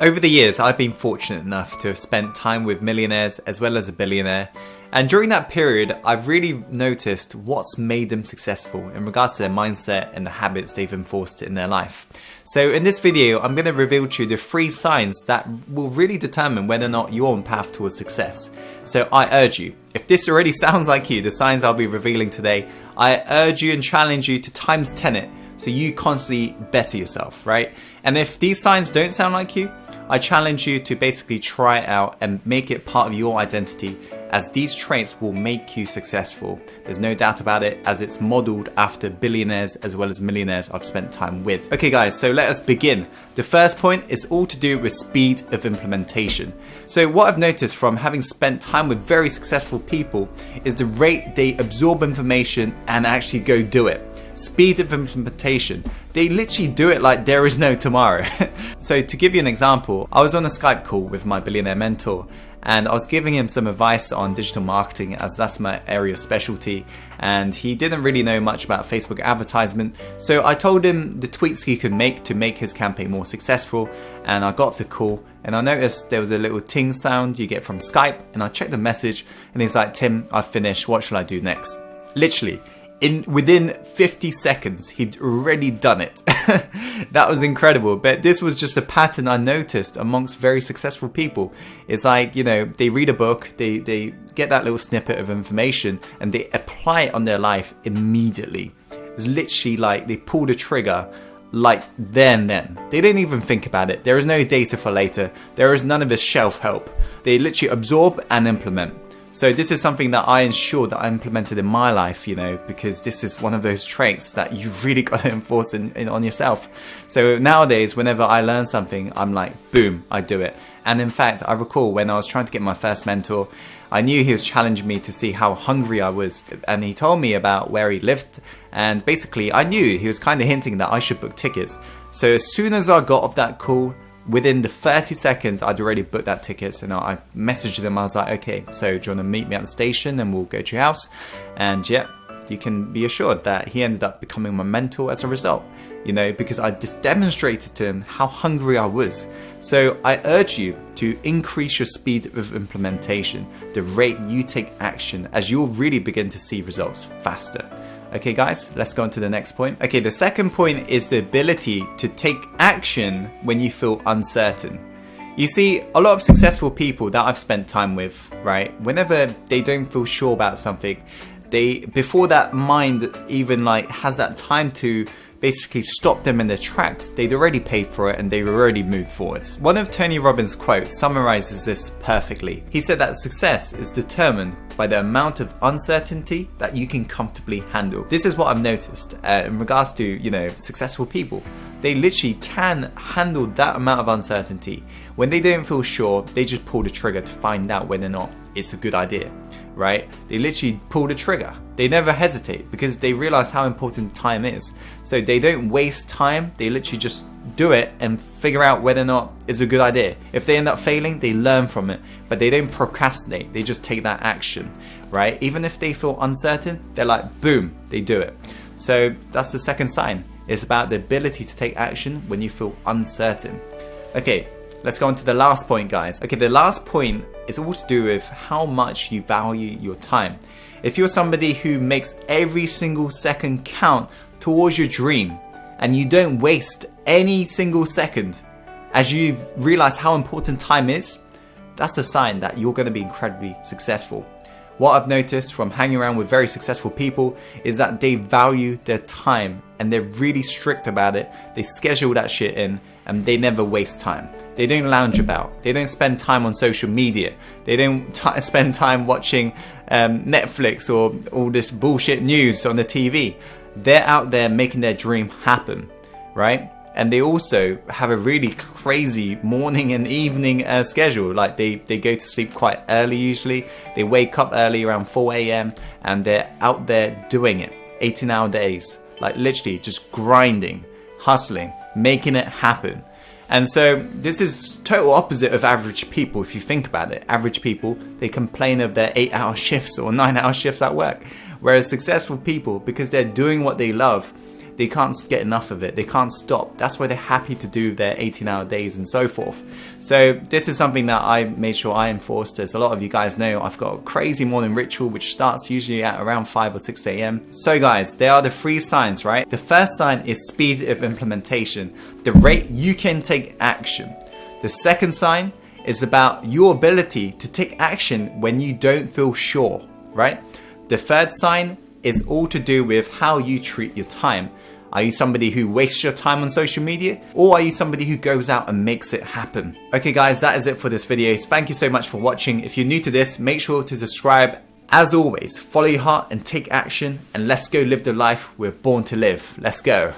Over the years, I've been fortunate enough to have spent time with millionaires as well as a billionaire. And during that period, I've really noticed what's made them successful in regards to their mindset and the habits they've enforced in their life. So in this video, I'm going to reveal to you the 3 signs that will really determine whether or not you're on path towards success. So I urge you, if this already sounds like you, the signs I'll be revealing today, I urge you and challenge you to times 10 it so you constantly better yourself, right? And if these signs don't sound like you, I challenge you to basically try it out and make it part of your identity, as these traits will make you successful. There's no doubt about it, as it's modeled after billionaires as well as millionaires I've spent time with. Okay guys, so let us begin. The first point is all to do with speed of implementation. So what I've noticed from having spent time with very successful people is the rate they absorb information and actually go do it. Speed of implementation. They literally do it like there is no tomorrow. So to give you an example, I was on a Skype call with my billionaire mentor and I was giving him some advice on digital marketing, as that's my area of specialty, and he didn't really know much about Facebook advertisement. So I told him the tweaks he could make to make his campaign more successful, and I got off the call and I noticed there was a little ting sound you get from Skype, and I checked the message and he's like, "Tim, I've finished, what shall I do next?" Literally, within 50 seconds, he'd already done it. That was incredible. But this was just a pattern I noticed amongst very successful people. It's like, you know, they read a book, they get that little snippet of information and they apply it on their life immediately. It's literally like they pull the trigger like then. They don't even think about it. There is no data for later. There is none of this shelf help. They literally absorb and implement. So this is something that I ensure that I implemented in my life, you know, because this is one of those traits that you've really got to enforce on yourself. So nowadays, whenever I learn something, I'm like, boom, I do it. And in fact, I recall when I was trying to get my first mentor, I knew he was challenging me to see how hungry I was. And he told me about where he lived. And basically, I knew he was kind of hinting that I should book tickets. So as soon as I got off that call, within the 30 seconds, I'd already booked that tickets, and I messaged them. I was like, okay, so do you want to meet me at the station and we'll go to your house? And yeah, you can be assured that he ended up becoming my mentor as a result, you know, because I just demonstrated to him how hungry I was. So I urge you to increase your speed of implementation, the rate you take action, as you'll really begin to see results faster. Okay guys, let's go on to the next point. Okay, the second point is the ability to take action when you feel uncertain. You see, a lot of successful people that I've spent time with, right, whenever they don't feel sure about something, before that mind even like has that time to basically stop them in their tracks, they'd already paid for it and they've already moved forwards. One of Tony Robbins' quotes summarizes this perfectly. He said that success is determined by the amount of uncertainty that you can comfortably handle. This is what I've noticed in regards to, you know, successful people. They literally can handle that amount of uncertainty. When they don't feel sure, they just pull the trigger to find out whether or not it's a good idea, right? They literally pull the trigger. They never hesitate because they realize how important time is. So they don't waste time. They literally just do it and figure out whether or not it's a good idea. If they end up failing, they learn from it, but they don't procrastinate. They just take that action, right? Even if they feel uncertain, they're like, boom, they do it. So that's the second sign. It's about the ability to take action when you feel uncertain. Okay, let's go on to the last point, guys. Okay, the last point is all to do with how much you value your time. If you're somebody who makes every single second count towards your dream and you don't waste any single second as you realize how important time is, that's a sign that you're going to be incredibly successful. What I've noticed from hanging around with very successful people is that they value their time and they're really strict about it. They schedule that shit in and they never waste time. They don't lounge about. They don't spend time on social media. They don't spend time watching Netflix or all this bullshit news on the TV. They're out there making their dream happen, right? And they also have a really crazy morning and evening schedule. Like they go to sleep quite early usually. They wake up early around 4 a.m. and they're out there doing it. 18-hour days. Like literally just grinding, hustling, making it happen. And so this is total opposite of average people if you think about it. Average people, they complain of their 8-hour shifts or 9-hour shifts at work. Whereas successful people, because they're doing what they love, they can't get enough of it. They can't stop. That's why they're happy to do their 18-hour days and so forth. So this is something that I made sure I enforced. As a lot of you guys know, I've got a crazy morning ritual which starts usually at around 5 or 6 a.m. So guys, there are the 3 signs, right? The first sign is speed of implementation, the rate you can take action. The second sign is about your ability to take action when you don't feel sure, right? The third sign is all to do with how you treat your time. Are you somebody who wastes your time on social media, or are you somebody who goes out and makes it happen? Okay guys, that is it for this video. Thank you so much for watching. If you're new to this, make sure to subscribe. As always, follow your heart and take action, and let's go live the life we're born to live. Let's go.